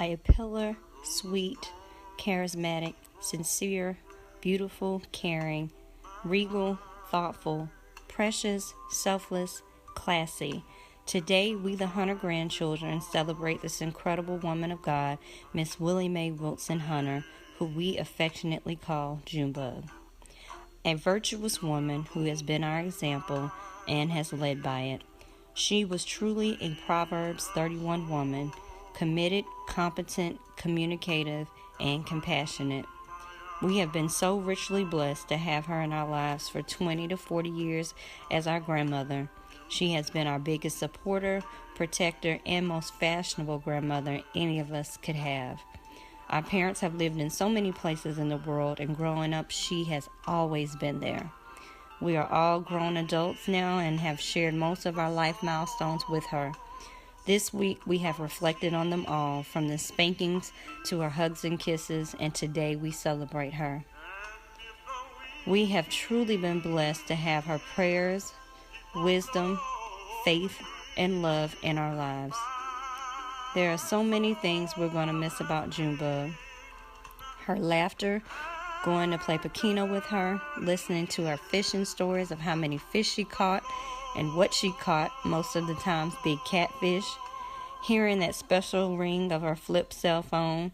A pillar, sweet, charismatic, sincere, beautiful, caring, regal, thoughtful, precious, selfless, classy. Today, we, the Hunter grandchildren, celebrate this incredible woman of God, Miss Willie Mae Wilson Hunter, who we affectionately call Junebug. A virtuous woman who has been our example and has led by it. She was truly a Proverbs 31 woman, committed, competent, communicative, and compassionate. We have been so richly blessed to have her in our lives for 20 to 40 years as our grandmother. She has been our biggest supporter, protector, and most fashionable grandmother any of us could have. Our parents have lived in so many places in the world, and growing up, she has always been there. We are all grown adults now and have shared most of our life milestones with her. This week, we have reflected on them all, from the spankings to her hugs and kisses, and today we celebrate her. We have truly been blessed to have her prayers, wisdom, faith, and love in our lives. There are so many things we're going to miss about Junebug. Her laughter, going to play Pekino with her, listening to her fishing stories of how many fish she caught and what she caught, most of the times big catfish, hearing that special ring of her flip cell phone,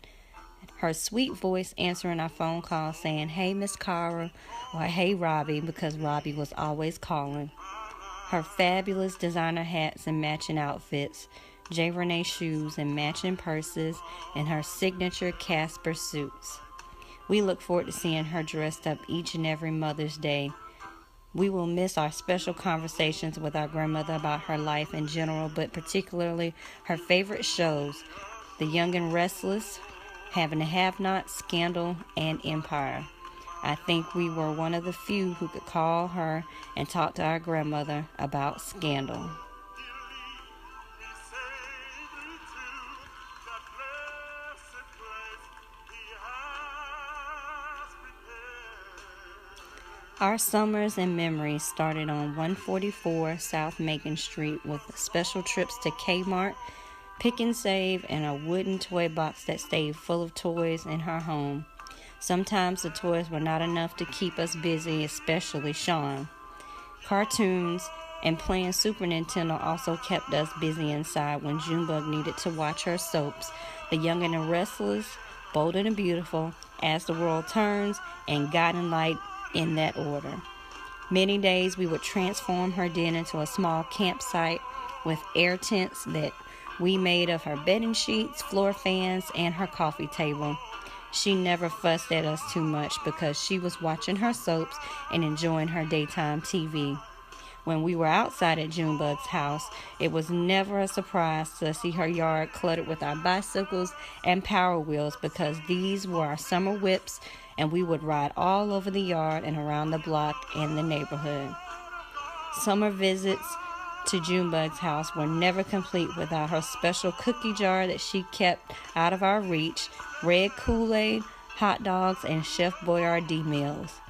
her sweet voice answering our phone call saying, "Hey, Miss Cara," or "Hey, Robbie," because Robbie was always calling. Her fabulous designer hats and matching outfits, J. Renee shoes and matching purses, and her signature Casper suits. We look forward to seeing her dressed up each and every Mother's Day. We will miss our special conversations with our grandmother about her life in general, but particularly her favorite shows, The Young and Restless, Having a Have-Not, Scandal, and Empire. I think we were one of the few who could call her and talk to our grandmother about Scandal. Our summers and memories started on 144 South Macon Street with special trips to Kmart, Pick and Save, and a wooden toy box that stayed full of toys in her home. Sometimes the toys were not enough to keep us busy, especially Sean. Cartoons and playing Super Nintendo also kept us busy inside when Junebug needed to watch her soaps, The Young and the Restless, Bold and the Beautiful, As the World Turns, and Guiding Light, in that order. Many days we would transform her den into a small campsite with air tents that we made of her bedding sheets, floor fans, and her coffee table. She never fussed at us too much because she was watching her soaps and enjoying her daytime TV. When we were outside at Junebug's house, it was never a surprise to see her yard cluttered with our bicycles and Power Wheels, because these were our summer whips, and we would ride all over the yard and around the block and the neighborhood. Summer visits to Junebug's house were never complete without her special cookie jar that she kept out of our reach, red Kool-Aid, hot dogs, and Chef Boyardee meals.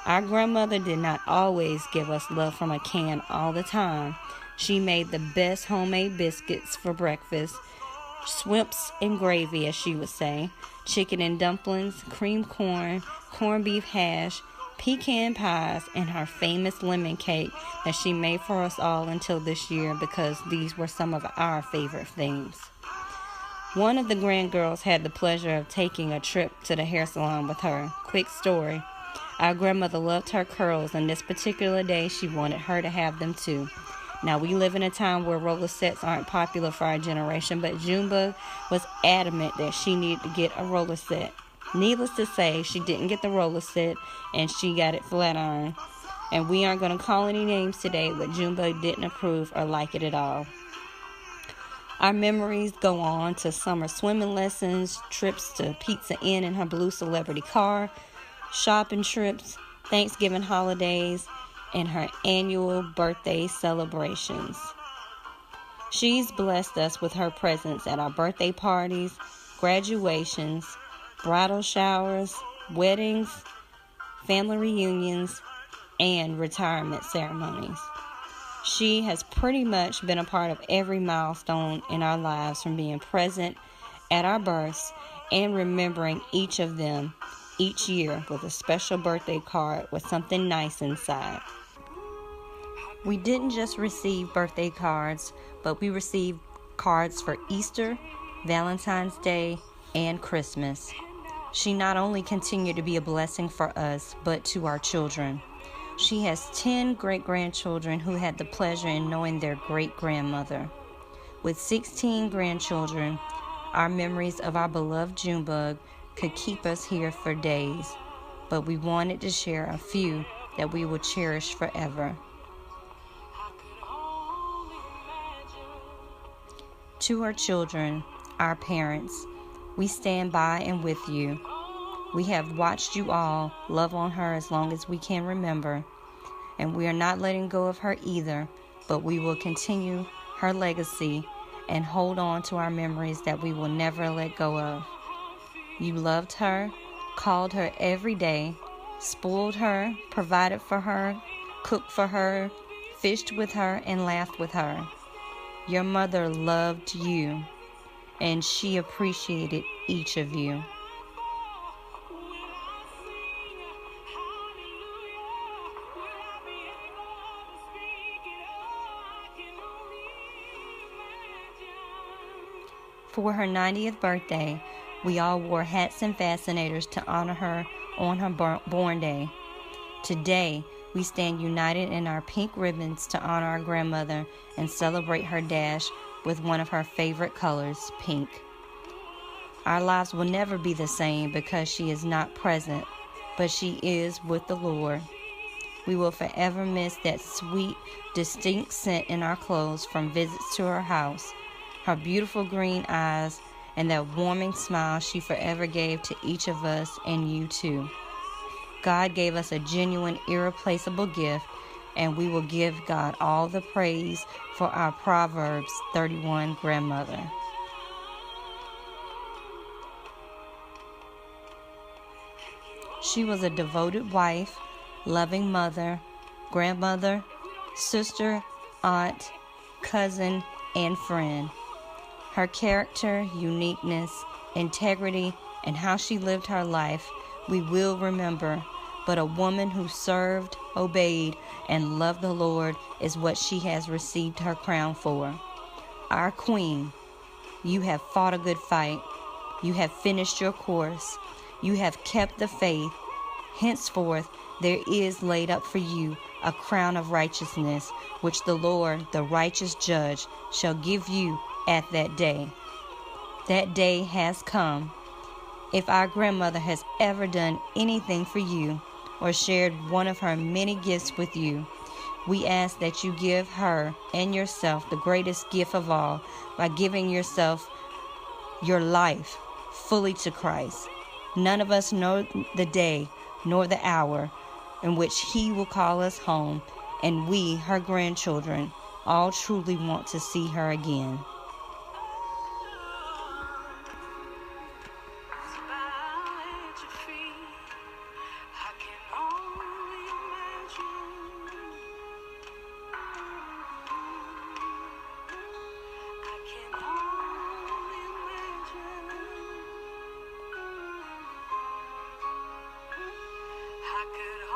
Our grandmother did not always give us love from a can all the time. She made the best homemade biscuits for breakfast, swimps and gravy, as she would say, chicken and dumplings, cream corn, corned beef hash, pecan pies, and her famous lemon cake that she made for us all until this year, because these were some of our favorite things. One of the grandgirls had the pleasure of taking a trip to the hair salon with her. Quick story. Our grandmother loved her curls, and this particular day she wanted her to have them too. Now, we live in a time where roller sets aren't popular for our generation, but Junebug was adamant that she needed to get a roller set. Needless to say, she didn't get the roller set, and she got it flat iron. And we aren't going to call any names today, but Junebug didn't approve or like it at all. Our memories go on to summer swimming lessons, trips to Pizza Inn in her blue celebrity car, shopping trips, Thanksgiving holidays, and her annual birthday celebrations. She's blessed us with her presence at our birthday parties, graduations, bridal showers, weddings, family reunions, and retirement ceremonies. She has pretty much been a part of every milestone in our lives, from being present at our births and remembering each of them each year with a special birthday card with something nice inside. We didn't just receive birthday cards, but we received cards for Easter, Valentine's Day, and Christmas. She not only continued to be a blessing for us, but to our children. She has 10 great-grandchildren who had the pleasure in knowing their great-grandmother. With 16 grandchildren, our memories of our beloved Junebug could keep us here for days, but we wanted to share a few that we will cherish forever. To our children, our parents, we stand by and with you. We have watched you all love on her as long as we can remember, and we are not letting go of her either, but we will continue her legacy and hold on to our memories that we will never let go of. You loved her, called her every day, spoiled her, provided for her, cooked for her, fished with her, and laughed with her. Your mother loved you, and she appreciated each of you. For her 90th birthday, we all wore hats and fascinators to honor her on her born day. Today, we stand united in our pink ribbons to honor our grandmother and celebrate her dash with one of her favorite colors, pink. Our lives will never be the same because she is not present, but she is with the Lord. We will forever miss that sweet, distinct scent in our clothes from visits to her house, her beautiful green eyes, and that warming smile she forever gave to each of us and you too. God gave us a genuine, irreplaceable gift, and we will give God all the praise for our Proverbs 31 grandmother. She was a devoted wife, loving mother, grandmother, sister, aunt, cousin, and friend. Her character, uniqueness, integrity, and how she lived her life we will remember, but a woman who served, obeyed, and loved the Lord is what she has received her crown for. Our Queen, you have fought a good fight. You have finished your course. You have kept the faith. Henceforth, there is laid up for you a crown of righteousness, which the Lord, the righteous judge, shall give you at that day. That day has come. If our grandmother has ever done anything for you or shared one of her many gifts with you, we ask that you give her and yourself the greatest gift of all by giving yourself, your life, fully to Christ. None of us know the day nor the hour in which He will call us home, and we, her grandchildren, all truly want to see her again. I could